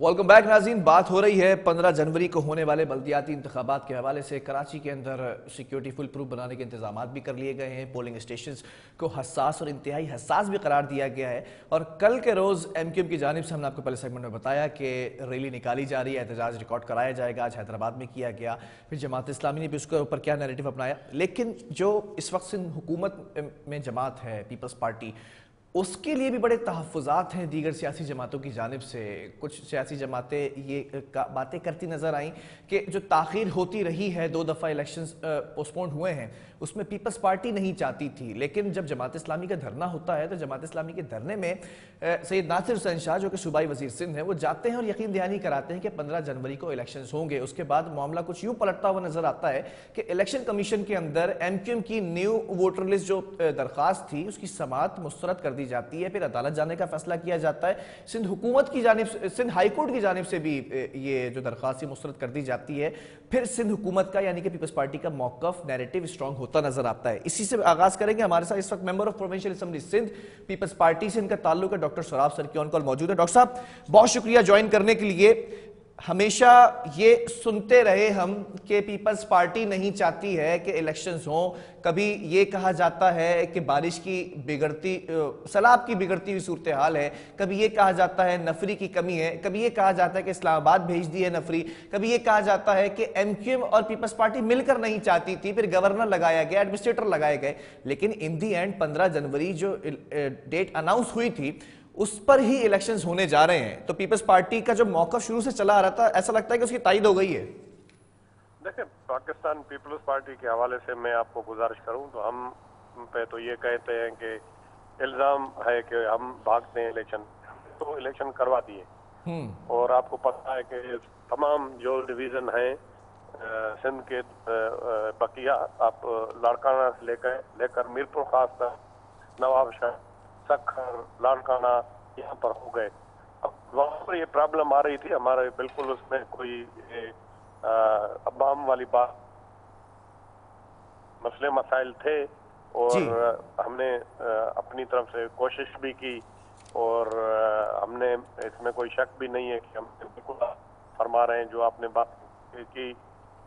Welcome back नाज़रीन। बात हो रही है 15 जनवरी को होने वाले बल्दियाती इंतखाबात के हवाले से। कराची के अंदर सिक्योरिटी फुल प्रूफ बनाने के इंतजाम भी कर लिए गए हैं। पोलिंग स्टेशंस को हसास और इंतहाई हसास भी करार दिया गया है। और कल के रोज़ MQM की जानिब से हमने आपको पहले सेगमेंट में बताया कि रैली निकाली जा रही है, एहतजाज रिकॉर्ड कराया जाएगा। आज हैदराबाद में किया गया, फिर जमात इस्लामी ने भी उसके ऊपर क्या नैरेटिव अपनाया। लेकिन जो इस वक्त सिंध हुकूमत में जमात है, पीपल्स पार्टी, उसके लिए भी बड़े तहफ़्फ़ुज़ात हैं दीगर सियासी जमातों की जानिब से। कुछ सियासी जमातें ये बातें करती नज़र आईं कि जो ताख़ीर होती रही है, 2 दफ़ा इलेक्शंस पोस्टपोन्ड हुए हैं, उसमें पीपल्स पार्टी नहीं चाहती थी। लेकिन जब जमात इस्लामी का धरना होता है तो जमात इस्लामी के धरने में सैयद नासिर हुसैन शाह जो कि सूबाई वज़ीर सिंध हैं, वो जाते हैं और यकीन दहानी कराते हैं कि 15 जनवरी को इलेक्शंस होंगे। उसके बाद मामला कुछ यूँ पलटता हुआ नज़र आता है कि इलेक्शन कमीशन के अंदर MQM की न्यू वोटर लिस्ट जो दरख्वास्त थी उसकी समाअत मुस्तरद कर दी जाती है। फिर अदालत जाने का फैसला किया जाता है। सिंध हुकूमत की जानिब से, सिंध हाई कोर्ट की जानिब से भी ये जो दरख्वास्त मुस्तरद कर दी जाती है। फिर सिंध हुकूमत का यानी कि पीपल्स पार्टी का मौक़िफ़ नैरेटिव स्ट्रॉन्ग होता नजर आता है। इसी से आगाज करेंगे। हमारे साथ इस वक्त member of provincial assembly Sindh Peoples Party से इनका ताल्लुक है, डॉक्टर सराब सर की ऑन कॉल मौजूद है। डॉक्टर साहब बहुत शुक्रिया ज्वाइन करने के लिए। हमेशा ये सुनते रहे हम कि पीपल्स पार्टी नहीं चाहती है कि इलेक्शंस हों। कभी ये कहा जाता है कि बारिश की बिगड़ती, सैलाब की बिगड़ती हुई सूरत हाल है, कभी ये कहा जाता है नफरी की कमी है, कभी ये कहा जाता है कि इस्लामाबाद भेज दी है नफरी, कभी ये कहा जाता है कि MQM और पीपल्स पार्टी मिलकर नहीं चाहती थी, फिर गवर्नर लगाया गया, एडमिनिस्ट्रेटर लगाए गए। लेकिन इन दी एंड 15 जनवरी जो डेट अनाउंस हुई थी उस पर ही इलेक्शंस होने जा रहे हैं। तो पीपल्स पार्टी का जो मौका शुरू से चला आ रहा था, ऐसा लगता है कि उसकी तायद हो गई है। देखिए, पाकिस्तान पीपल्स पार्टी के हवाले से मैं आपको गुजारिश करूं तो हम पे तो ये कहते हैं कि इल्जाम है कि हम भागते हैं इलेक्शन, तो इलेक्शन करवा दिए। और आपको पता है कि तमाम जो डिवीजन हैं सिंध के बकिया, आप लाड़काना से लेकर मीरपुर खास तक, नवाबशाह, सखर, लाड़काना यहाँ पर हो गए। अब वहाँ पर ये प्रॉब्लम आ रही थी हमारे, बिल्कुल उसमें कोई अबाम वाली बात, मसले मसाइल थे और हमने अपनी तरफ से कोशिश भी की और हमने, इसमें कोई शक भी नहीं है कि हम बिल्कुल फरमा रहे हैं जो आपने बात की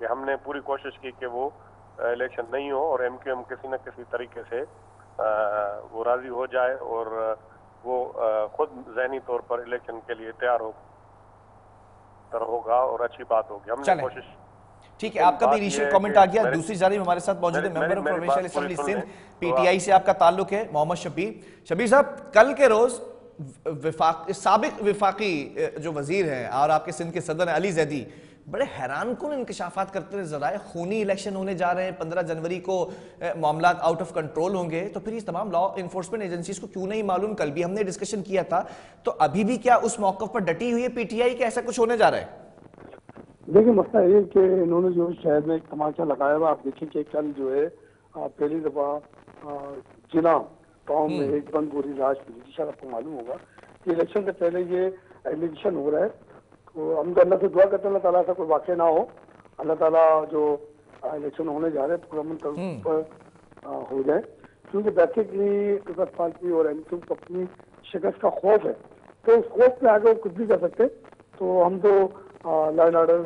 कि हमने पूरी कोशिश की कि वो इलेक्शन नहीं हो और MQM किसी न किसी तरीके से वो राजी हो जाए और वो खुद ज़हनी तौर पर इलेक्शन के लिए तैयार होगा और अच्छी बात होगी। हमने कोशिश। ठीक है, आपका भी इनिशियल कमेंट आ गया। दूसरी जानिब हमारे साथ मौजूद है member of provincial assembly Sindh PTI से आपका ताल्लुक है, मोहम्मद शबीर। शबीर साहब, कल के रोज साबिक विफाकी जो वजीर हैं और आपके सिंध के सदर अली जैदी बड़े हैरान कुन इंकशाफात करते नजर आए। खूनी इलेक्शन होने जा रहे हैं, 15 जनवरी को मामला आउट ऑफ कंट्रोल होंगे, तो फिर ये तमाम लॉ इन्फोर्समेंट एजेंसीज को क्यों नहीं मालूम? कल भी हमने डिस्कशन किया था, तो अभी भी क्या उस मौक़िफ़ पर डटी हुई है PTI कि ऐसा कुछ होने जा रहा है? देखिए, मसला ये कि इन्होंने जो शहर में एक तमाशा लगाया हुआ, आप देखिए कि कल जो है पहली दफा जिला टाउन में एक बंद गोरी राज पिटीशन, आपको मालूम होगा कि इलेक्शन से पहले ये एलिगेशन हो रहा है। तो हम तो अल्लाह से दुआ करते हैं अल्लाह ताला से कोई वाक़या ना हो, अल्लाह ताला जो इलेक्शन होने जा रहे हैं पुरअमन पर हो जाए, क्योंकि बेसिकली पीपल्स पार्टी और MQM को अपनी शिकस्त का खौफ है। तो उस खौफ में आगे कुछ भी कर सकते। तो हम तो लॉ एंड ऑर्डर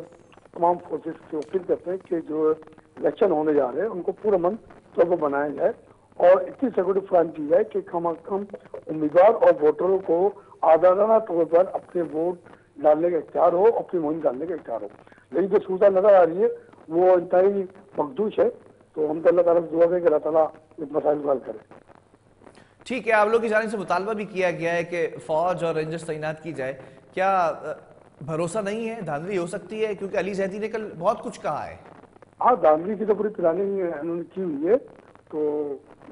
तमाम फोर्सेस से अपील करते हैं कि जो इलेक्शन होने जा रहे हैं उनको पुरअमन तौर पर बनाया जाए और इतनी सिक्योरिटी फराहम की जाए कि कम अज कम उम्मीदवार और वोटरों को आज़ादाना तौर पर अपने वोट डालने का इख्तियार हो, अपनी मुहिम डालने का इख्तियार हो। लेकिन जो सूरत नजर आ रही है वो इंतहाई मखदूश है। तो हम तो अल्लाह ताला से दुआ करें कि अल्लाह ताला इस मसाइल को हल करे। ठीक है, आप लोग की जानिब से मुतालबा भी किया गया है कि फौज और रेंजर्स तैनात की जाए। क्या भरोसा नहीं है, धांधली हो सकती है? क्योंकि अली जैदी ने कल बहुत कुछ कहा है। हाँ, धांधली की तो पूरी प्लानिंग उन्होंने की हुई है। तो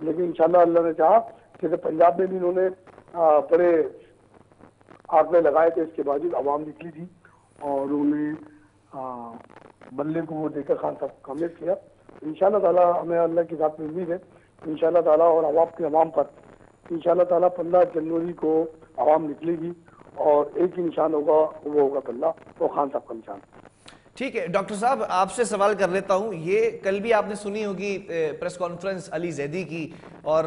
लेकिन इंशाल्लाह अल्लाह ने चाहा, जैसे पंजाब में भी इन्होंने बड़े आंकड़े लगाए थे, इसके बावजूद आवाम निकली थी और उन्होंने बल्ले को वो देकर खान साहब कामयाब किया। इंशाल्लाह ताला हमें अल्लाह की साथ में उम्मीद है इंशाल्लाह ताला और आवाम पर इंशाल्लाह ताला 15 जनवरी को आवाम निकलेगी और एक ही निशान होगा, वो होगा बल्ला, वो खान साहब का निशान। ठीक है डॉक्टर साहब, आपसे सवाल कर लेता हूं। ये कल भी आपने सुनी होगी प्रेस कॉन्फ्रेंस अली जैदी की, और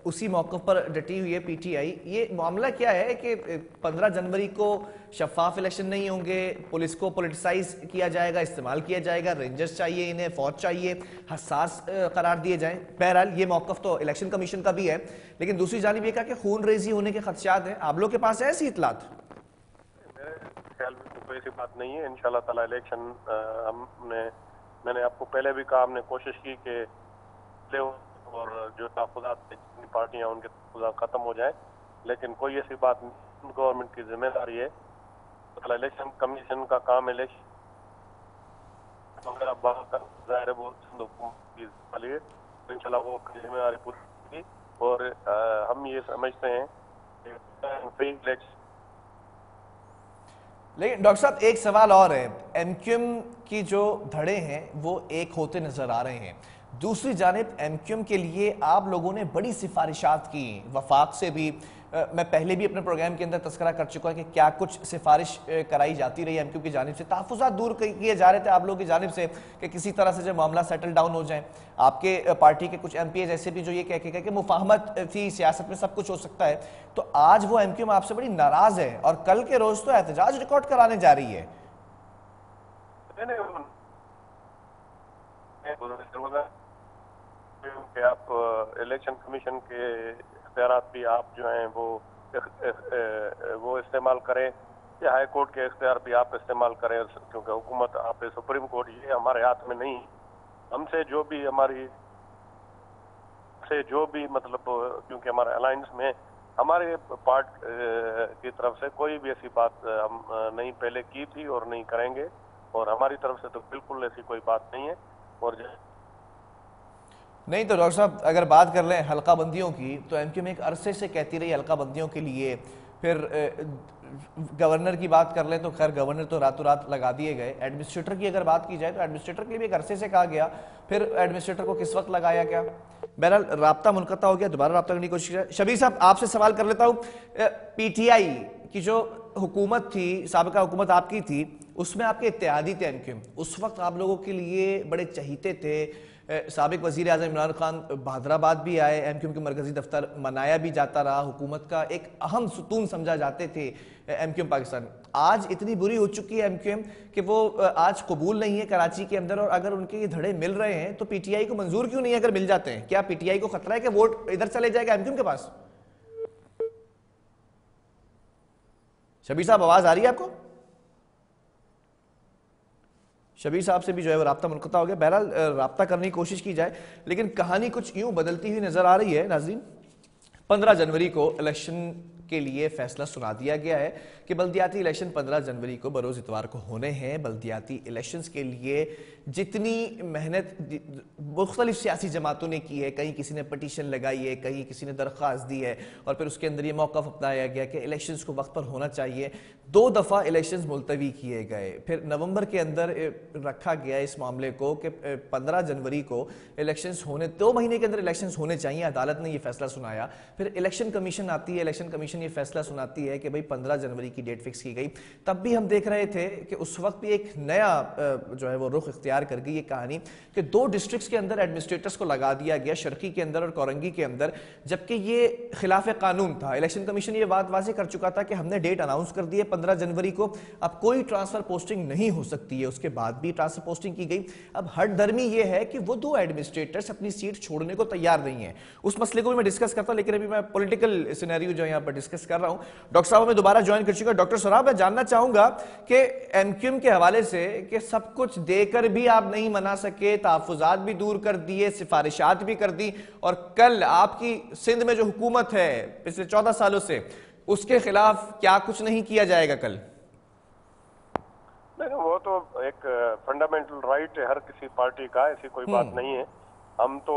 उसी मौक़िफ़ पर डटी हुई है पीटीआई। ये मामला क्या है कि 15 जनवरी को शफाफ इलेक्शन नहीं होंगे, पुलिस को पॉलिटिसाइज किया जाएगा, इस्तेमाल किया जाएगा, रेंजर्स चाहिए, इन्हें फौज चाहिए, हसास करार दिए जाएं। बहरहाल ये मौक़िफ़ तो इलेक्शन कमीशन का भी है, लेकिन दूसरी जानिब ये कहा कि खून रेजी होने के खदशात हैं। आप लोग के पास है ऐसी इतलात? मेरे ख्याल में तो कोई ऐसी बात नहीं है। इंशाल्लाह ताला इलेक्शन मैंने आपको पहले भी कहा, हमने कोशिश की कि और जो तहफ़्फ़ुज़ात पार्टियां उनके तहफ़्फ़ुज़ात खत्म हो जाए, लेकिन कोई ऐसी बात नहीं। गवर्नमेंट की जिम्मेदारी है, तो इलेक्शन कमीशन का काम इलेक्शन जाहिर है वो इंशाल्लाह वो जिम्मेदारी पूरी होगी। और हम ये समझते हैं कि फ्री इलेक्शन। लेकिन डॉक्टर साहब एक सवाल और है, एमक्यूएम की जो धड़े हैं वो एक होते नजर आ रहे हैं, दूसरी जानिब एमक्यूएम के लिए आप लोगों ने बड़ी सिफारिशात की वफाक से भी। मैं पहले भी अपने प्रोग्राम के अंदर तस्करा कर चुका कि क्या कुछ सिफारिश कराई जाती रही एमक्यूएम की जानिब से, तहफ़्फ़ुज़ात दूर किए जा रहे थे आप लोगों की जानिब से कि किसी तरह से जो मामला सेटल डाउन हो जाए। आपके पार्टी के कुछ एमपीएस ऐसे भी जो ये कह के गए कि मुफाहमत थी, सियासत में सब कुछ हो सकता है। तो आज वो एमक्यूएम आपसे बड़ी नाराज है और कल के रोज तो एहतजाज रिकॉर्ड कराने जा रही है। कि आप इलेक्शन कमीशन के इख्तियारात भी आप जो हैं वो इस्तेमाल करें, या हाई कोर्ट के इख्तियार भी आप इस्तेमाल करें, क्योंकि हुकूमत आप सुप्रीम कोर्ट ये हमारे हाथ में नहीं। हमसे जो भी मतलब क्योंकि हमारे अलायंस में हमारे पार्ट की तरफ से कोई भी ऐसी बात हम नहीं पहले की थी और नहीं करेंगे, और हमारी तरफ से तो बिल्कुल ऐसी कोई बात नहीं है। और नहीं तो डॉक्टर साहब अगर बात कर लें हल्का बंदियों की, तो एमक्यूएम एक अरसे से कहती रही हल्का बंदियों के लिए। फिर गवर्नर की बात कर लें तो खैर गवर्नर तो रातों रात लगा दिए गए। एडमिनिस्ट्रेटर की अगर बात की जाए तो एडमिनिस्ट्रेटर के लिए भी एक अरसे से कहा गया, फिर एडमिनिस्ट्रेटर को किस वक्त लगाया गया। बहरहाल राब्ता मुनक़ता हो गया, दोबारा राब्ता करने की कोशिश है। शबीर साहब आपसे सवाल कर लेता हूँ, पीटीआई की जो हुकूमत थी, साबिका हुकूमत आपकी थी, उसमें आपके इत्तेहादी थे एमक्यूएम, उस वक्त आप लोगों के लिए बड़े चहीते थे। साबिक वज़ीर आज़म इमरान खान बहादराबाद भी आए, एमक्यूएम के मरकजी दफ्तर मनाया भी जाता रहा, हुकूमत का एक अहम सुतून समझा जाते थे एमक्यूएम पाकिस्तान। आज इतनी बुरी हो चुकी है एमक्यूएम कि वो आज कबूल नहीं है कराची के अंदर, और अगर उनके ये धड़े मिल रहे हैं तो पीटीआई को मंजूर क्यों नहीं है? अगर मिल जाते हैं, क्या पीटीआई को खतरा है कि वोट इधर चले जाएगा एमक्यूएम के पास? शबीर साहब आवाज आ रही है आपको? शबीर साहब से भी जो है वो राब्ता मुनक़ता हो गया। बहरहाल राब्ता करने की कोशिश की जाए, लेकिन कहानी कुछ यूं बदलती हुई नजर आ रही है। नाज़रीन, 15 जनवरी को इलेक्शन के लिए फैसला सुना दिया गया है कि बल्दियाती इलेक्शन 15 जनवरी को बरोज इतवार को होने हैं। बल्दियाती इलेक्शंस के लिए जितनी मेहनत मुख्तलिफ सियासी जमातों ने की है, कहीं किसी ने पटिशन लगाई है, कहीं किसी ने दरख्वास्त दी है, और फिर उसके अंदर ये मौक़िफ़ अपनाया गया कि इलेक्शंस को वक्त पर होना चाहिए। 2 दफ़ा इलेक्शंस मुलतवी किए गए, फिर नवंबर के अंदर रखा गया इस मामले को कि 15 जनवरी को इलेक्शंस होने, 2 महीने के अंदर इलेक्शंस होने चाहिए। अदालत ने यह फैसला सुनाया, फिर इलेक्शन कमीशन आती है, इलेक्शन कमीशन ये फैसला सुनाती है कि भाई 15 जनवरी की डेट फिक्स की गई। तब भी हम देख रहे थे कि उस वक्त भी एक नया जो है वो रुख इख्तियार कर गई ये कहानी कि 2 डिस्ट्रिक्ट्स के अंदर एडमिनिस्ट्रेटर्स को लगा दिया गया, शर्की के अंदर और कोरंगी के अंदर, जबकि ये खिलाफ कानून था। इलेक्शन कमीशन ये बात वाज़ेह कर चुका था कि हमने डेट अनाउंस कर दी है 15 जनवरी को, अब कोई ट्रांसफर पोस्टिंग नहीं हो सकती है। उसके बाद भी ट्रांसफर पोस्टिंग की गई। अब हर दर्मी ये है कि वो 2 एडमिनिस्ट्रेटर्स अपनी सीट छोड़ने को तैयार नहीं है। उस मसले को भी मैं डिस्कस करता हूं, लेकिन अभी मैं पॉलिटिकल सिनेरियो जो यहाँ पर डिस्कस कर रहा हूं। डॉक्टर साहब हमें दोबारा ज्वाइन कर चुके हैं। डॉक्टर सराब, मैं जानना चाहूंगा कि एमक्यूएम के हवाले से कि सब कुछ देकर भी आप नहीं मना सके, तहफ़्फ़ुज़ात भी दूर कर दिए, सिफारिशात भी कर दी, और कल आपकी सिंध में जो हुकूमत है पिछले 14 सालों से, उसके खिलाफ क्या कुछ नहीं किया जाएगा कल? नहीं, वो तो एक फंडामेंटल राइट है हर किसी पार्टी का, ऐसी कोई बात नहीं है। हम तो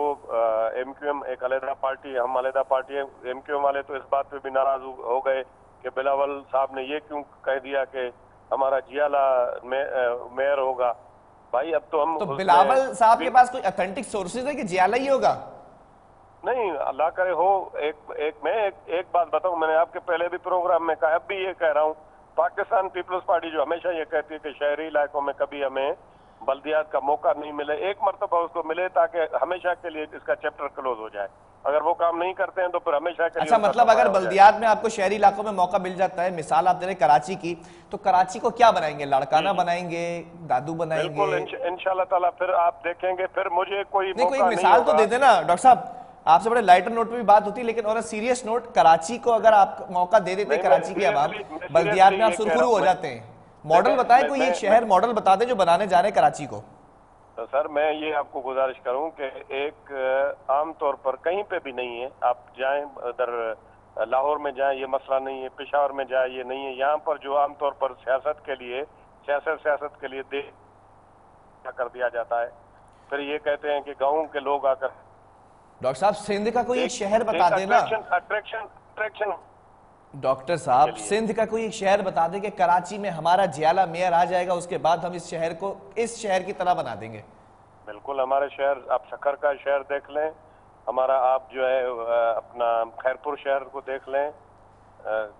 एमक्यूएम एक अलहदा पार्टी, हम अलहदा पार्टी है। एमक्यूएम वाले तो इस बात पे भी नाराज हो गए कि बिलावल साहब ने ये क्यों कह दिया कि हमारा जियाला मेयर होगा। भाई अब तो हम तो बिलावल साहब के पास कोई ऑथेंटिक सोर्सेज है कि जियाला ही होगा? नहीं, अल्लाह करे हो। एक बात बताऊं, मैंने आपके पहले भी प्रोग्राम में कहा, अब भी ये कह रहा हूँ, पाकिस्तान पीपल्स पार्टी जो हमेशा ये कहती है कि शहरी इलाकों में कभी हमें बल्दियात का मौका नहीं मिले, एक मरतबा उसको मिले ताकि हमेशा के लिए इसका चैप्टर क्लोज हो जाए। अगर वो काम नहीं करते हैं तो फिर हमेशा के लिए अच्छा, उनका मतलब अगर सफाया हो जाएगा। बल्दियात में आपको शहरी इलाकों में मौका मिल जाता है, मिसाल आप दे रहे कराची की, तो कराची को क्या बनाएंगे? लड़काना बनाएंगे, दादू बनाएंगे? बिल्कुल इंशाल्लाह ताला फिर आप देखेंगे, फिर मुझे कोई नहीं, कोई मौका एक नहीं मिसाल तो होगा। दे देना डॉक्टर साहब। आपसे बड़े लाइटर नोट पे भी बात होती है, लेकिन और सीरियस नोट, कराची को अगर आप मौका दे देते नहीं, कराची की आवाम, मैं बल्दियात में आप ये कह सुरखुरू रहा हो हूं, जाते हैं। मॉडल बताएं, कोई एक शहर मॉडल बता दें जो बनाने जा रहे हैं कराची को। तो सर मैं ये आपको गुजारिश करूं कि एक आम तौर पर कहीं पे भी नहीं है, आप जाएं उधर लाहौर में जाएं ये मसला नहीं है, पेशावर में जाएं ये नहीं है। यहाँ पर जो आम तौर पर सियासत के लिए दे कर दिया जाता है, फिर ये कहते हैं कि गाँव के लोग आकर। डॉक्टर साहब, सिंध का कोई एक शहर बता देना। अट्रैक्शन डॉक्टर साहब, सिंध का कोई एक शहर बता दें कि कराची में हमारा जियाला मेयर आ जाएगा, उसके बाद हम इस शहर को इस शहर की तरह बना देंगे। बिल्कुल, हमारे शहर, आप शक्कर का शहर देख लें, हमारा आप जो है अपना खैरपुर शहर को देख लें,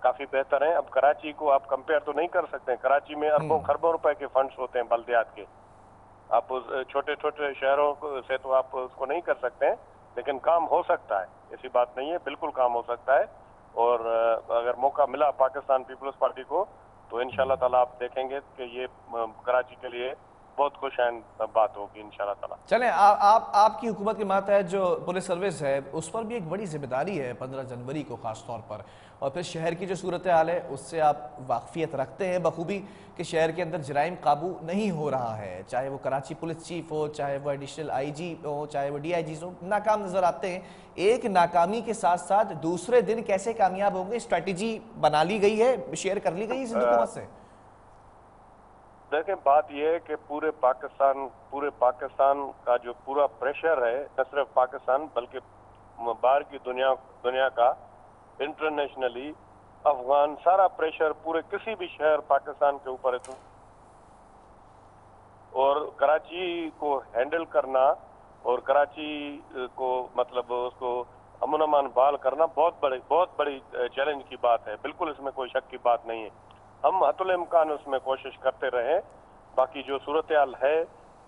काफी बेहतर है। अब कराची को आप कंपेयर तो नहीं कर सकते, कराची में अरबों खरबों रुपए के फंड्स होते हैं बल्दियात के। आप छोटे छोटे शहरों से तो आप उसको नहीं कर सकते हैं, लेकिन काम हो सकता है, ऐसी बात नहीं है, बिल्कुल काम हो सकता है। और अगर मौका मिला पाकिस्तान पीपल्स पार्टी को तो इंशाल्लाह ताला आप देखेंगे कि ये कराची के लिए बहुत खुशहाल बात होगी इंशाल्लाह ताला। चलें, आपकी हुकूमत के मातहत जो पुलिस सर्विस है उस पर भी एक बड़ी जिम्मेदारी है 15 जनवरी को खास तौर पर, और फिर शहर की जो सूरत हाल है उससे आप वाकफियत रखते हैं बखूबी कि शहर के अंदर जराइम काबू नहीं हो रहा है, चाहे वो कराची पुलिस चीफ हो, चाहे वो एडिशनल IG हो, चाहे वो DIG हो, नाकाम नजर आते हैं। एक नाकामी के साथ साथ दूसरे दिन कैसे कामयाब होंगे, स्ट्रैटेजी बना ली गई है, शेयर कर ली गई है सिंध हुकूमत से? देखें, बात यह है कि पूरे पाकिस्तान का जो पूरा प्रेशर है, न सिर्फ पाकिस्तान बल्कि बाहर की दुनिया का, इंटरनेशनली अफगान, सारा प्रेशर पूरे किसी भी शहर पाकिस्तान के ऊपर है। और कराची को हैंडल करना और कराची को मतलब उसको अमन अमान बहाल करना बहुत बड़ी चैलेंज की बात है, बिल्कुल इसमें कोई शक की बात नहीं है। हम हतुल इम्कान उसमें कोशिश करते रहे, बाकी जो सूरत हाल है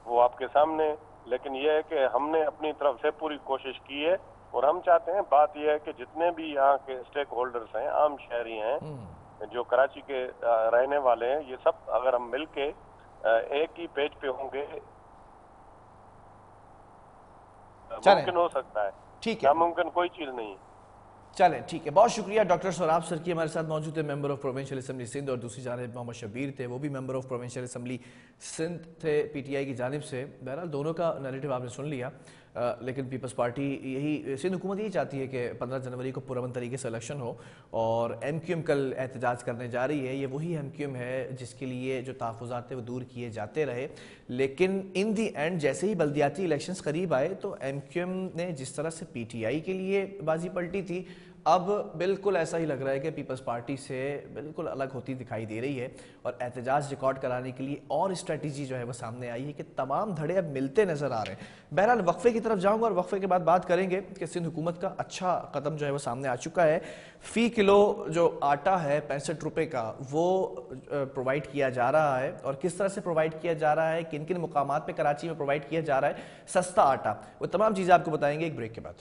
वो आपके सामने, लेकिन यह है कि हमने अपनी तरफ से पूरी कोशिश की है। और हम चाहते हैं, बात यह है कि जितने भी यहाँ के स्टेक होल्डर्स हैं, आम शहरी हैं, जो कराची के रहने वाले हैं, ये सब अगर हम मिलके एक ही पेज पे होंगे, मुमकिन हो सकता है। ठीक है, नामुमकिन कोई चीज नहीं है। चलें, ठीक है, बहुत शुक्रिया। डॉक्टर सोराब सरकी हमारे साथ मौजूद थे, member of provincial assembly Sindh, और दूसरी जानिब मोहम्मद शबीर थे, वो भी member of provincial assembly Sindh थे PTI की जानिब से। बहरहाल दोनों का नैरेटिव आपने सुन लिया, लेकिन पीपल्स पार्टी यही, सिंध हुकूमत यही चाहती है कि 15 जनवरी को पुरअमन तरीके से इलेक्शन हो। और MQM कल एहतजाज करने जा रही है, ये वही MQM है जिसके लिए जो तहफ़्फ़ुज़ात थे वो दूर किए जाते रहे, लेकिन इन दी एंड जैसे ही बल्दियाती इलेक्शंस करीब आए तो MQM ने जिस तरह से PTI के लिए बाजी पलटी थी, अब बिल्कुल ऐसा ही लग रहा है कि पीपल्स पार्टी से बिल्कुल अलग होती दिखाई दे रही है। और एहतजाज रिकॉर्ड कराने के लिए और स्ट्रेटजी जो है वो सामने आई है कि तमाम धड़े अब मिलते नजर आ रहे हैं। बहरहाल वक्फे की तरफ जाऊंगा और वक्फे के बाद बात करेंगे कि सिंध हुकूमत का अच्छा कदम जो है वो सामने आ चुका है। फी किलो जो आटा है 65 रुपये का, वो प्रोवाइड किया जा रहा है, और किस तरह से प्रोवाइड किया जा रहा है, किन किन मुकामात पर कराची में प्रोवाइड किया जा रहा है सस्ता आटा, वो तमाम चीज़ें आपको बताएंगे एक ब्रेक के बाद।